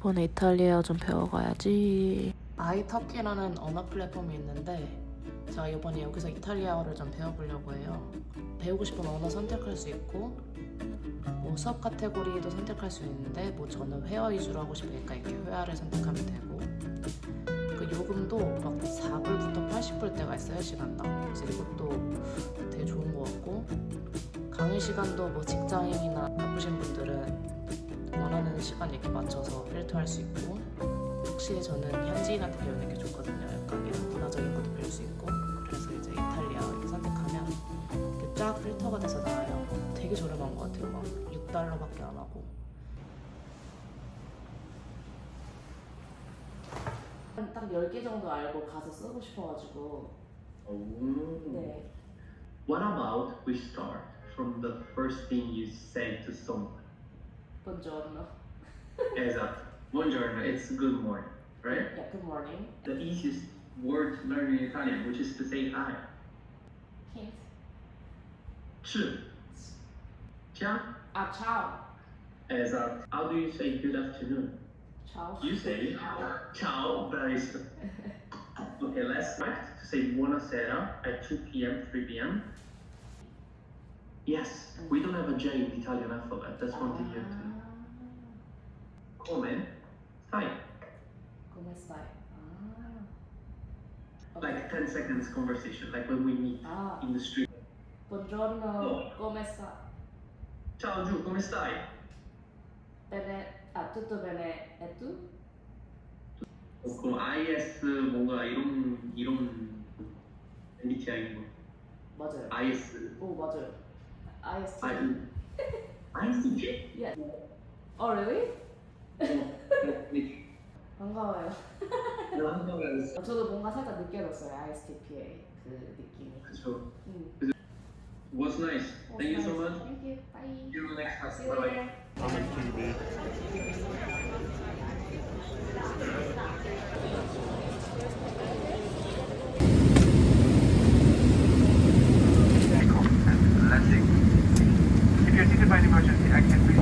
이번에 이탈리아 좀 배워가야지. 아이터키라는 언어 플랫폼이 있는데 제가 이번에 여기서 이탈리아어를 좀 배워보려고 해요. 배우고 싶은 언어 선택할 수 있고 뭐 수업 카테고리도 선택할 수 있는데 뭐 저는 회화 위주로 하고 싶으니까 이렇게 회화를 선택하면 되고 그 요금도 막 4불부터 80불 때가 있어요, 시간당. 그래서 이것도 되게 좋은 것 같고 강의 시간도 뭐 직장인이나 바쁘신 분들은 원하는 시간 이렇게 맞춰서 필터할 수 있고 확실히 저는 현지인한테 배우는 게 좋거든요. 약간 이런 문화적인 것도 배울 수 있고 그래서 이제 이탈리아 이렇게 선택하면 이렇게 쫙 필터가 돼서 나와요. 되게 저렴한 것 같아요. 막 6달러밖에 안 하고. 딱 10개 정도 알고 가서 쓰고 싶어가지고. 네. What about we start from the first thing you say to someone? Buongiorno. Esatto. Buongiorno, it's good morning, right? Yeah, good morning. The easiest word to learn in Italian, which is to say hi. Hint. Ciao. Ciao. Ah, ciao. Esatto. How do you say good afternoon? Ciao. You say ciao, bravissimo. Okay, let's try to say buonasera at 2 p.m., 3 p.m. Yes, we don't have a J in the Italian alphabet. That's one thing you have to know. Come stai? Come stai? Like 10 seconds conversation, like when we meet in the street. Buongiorno, come sta? Ciao Giù, come stai? Bene, tutto bene, e tu? 그럼 IS 뭔가 이런 MBTI인 거. 맞아요. IS. 오, 맞아요. IST. ISTP? Yeah. Oh, really? 반가워요. 저도 뭔가 살짝 느껴졌어요. ISTP의 그 느낌이. 그렇죠. Was nice. Thank you so much. Thank you. Bye. See you next time. See you Bye later. bye. If you're seated by an emergency exit, please.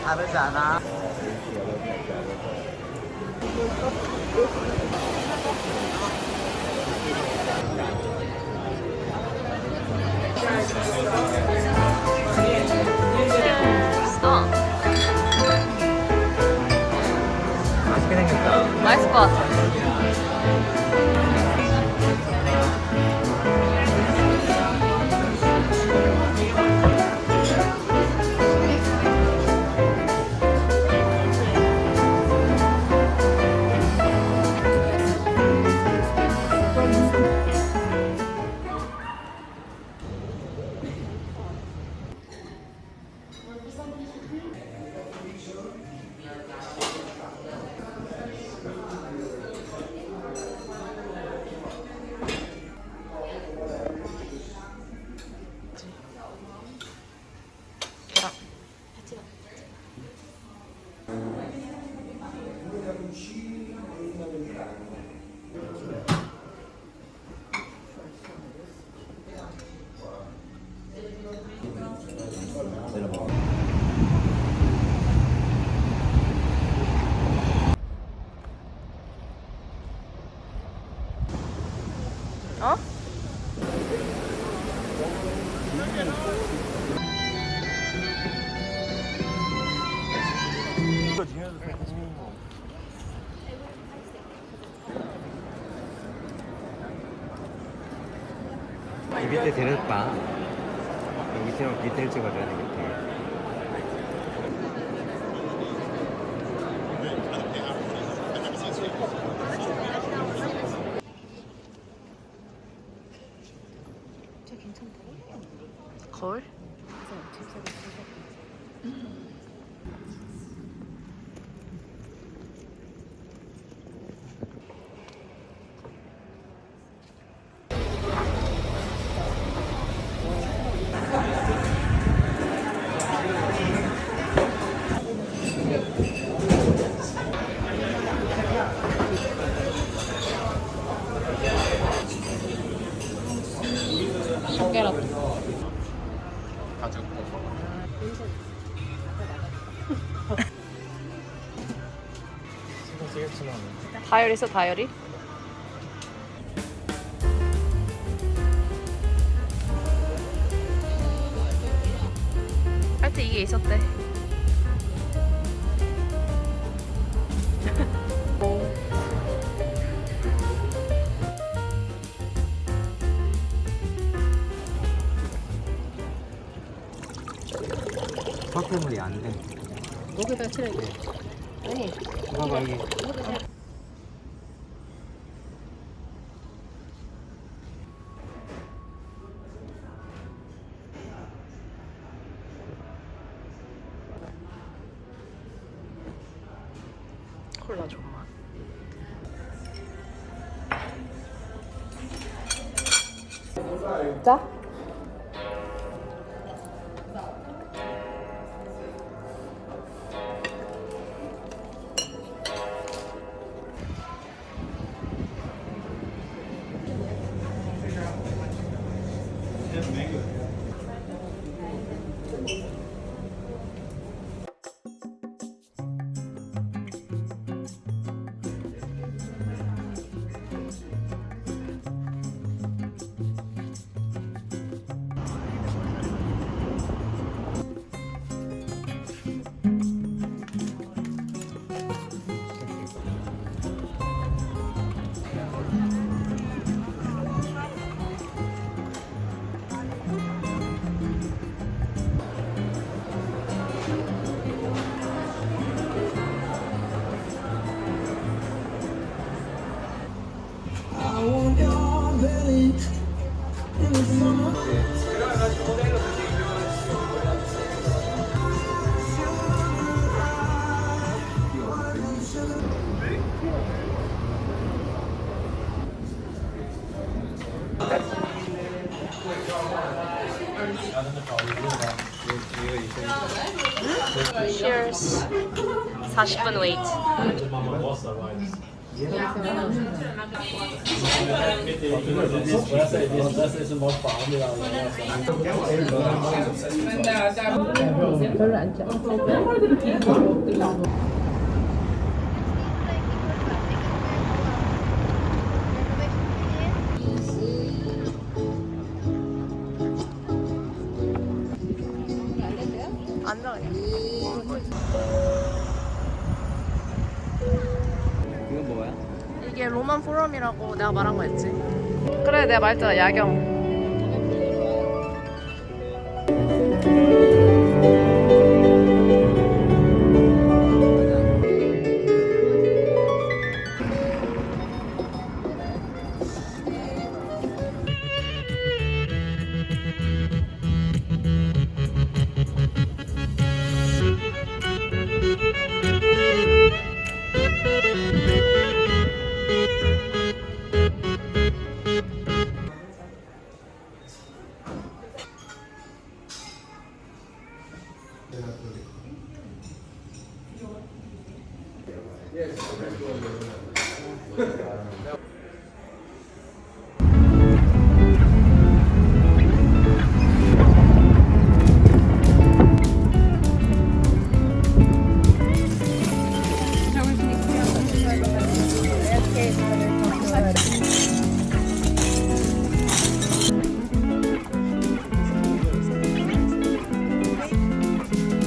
다르지 않아? 맛있게 생겼다. 맛있을 것 같아. 어? 이 밑에 데려봐. 밑에를 찍어줘야 되겠다. 거울? 깨라또 가죽. 신경 쓰겠지만. 다이어리 있어 다이어리? 하여튼 이게 있었대. 퍼플물이 안 돼. 목에다 칠해. 아니. 봐봐 여기. 콜라 좀만. 짜? Cheers. 40분 웨이트. 앉아 그냥. 이건 뭐야? 이게 로만 포럼이라고 내가 말한 거 했지? 그래 내가 말했잖아 야경.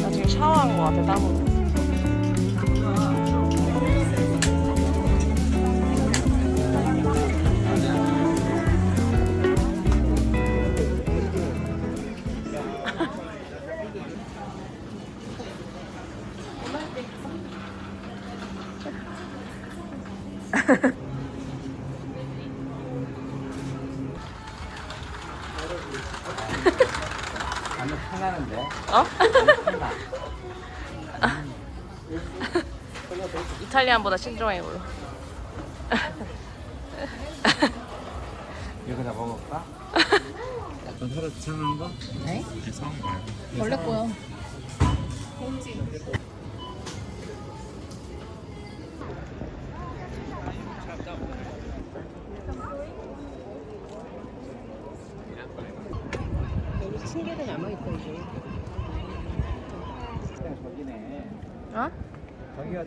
나 지금 샤워한 거 같아 땀으로. 완전 편하는데? 어? 이탈리안보다 신중하게 불러. 이거 다 먹을까? 너 서로 참은 거? 네? 그래서 원래 거야. 친구들 남아있어 이제. 저기네. 어? 저기가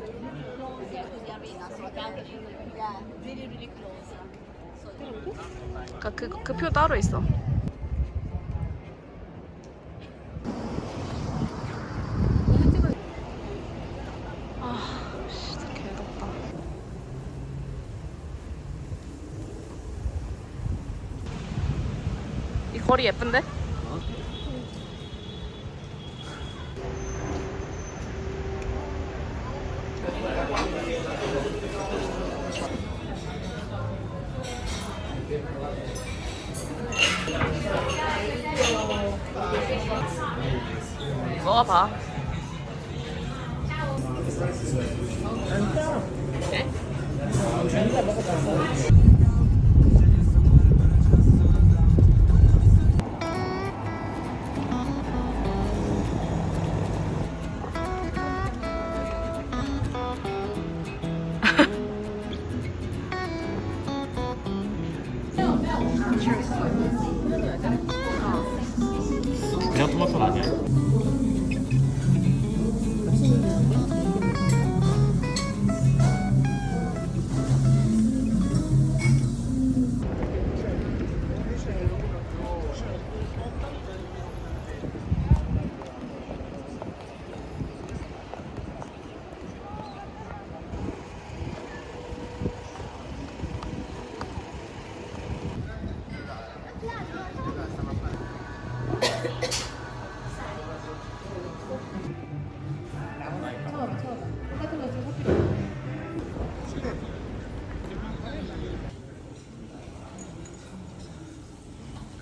그 표 따로 있어. 아, 진짜 개덥다. 이 거리 예쁜데? 먹어봐. 네? 그냥 토마토 아니야?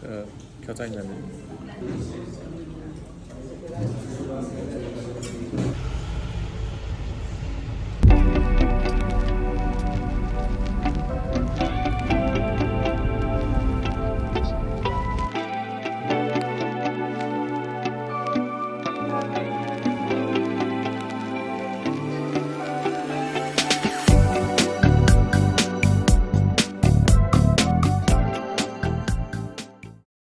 그 겨자 있는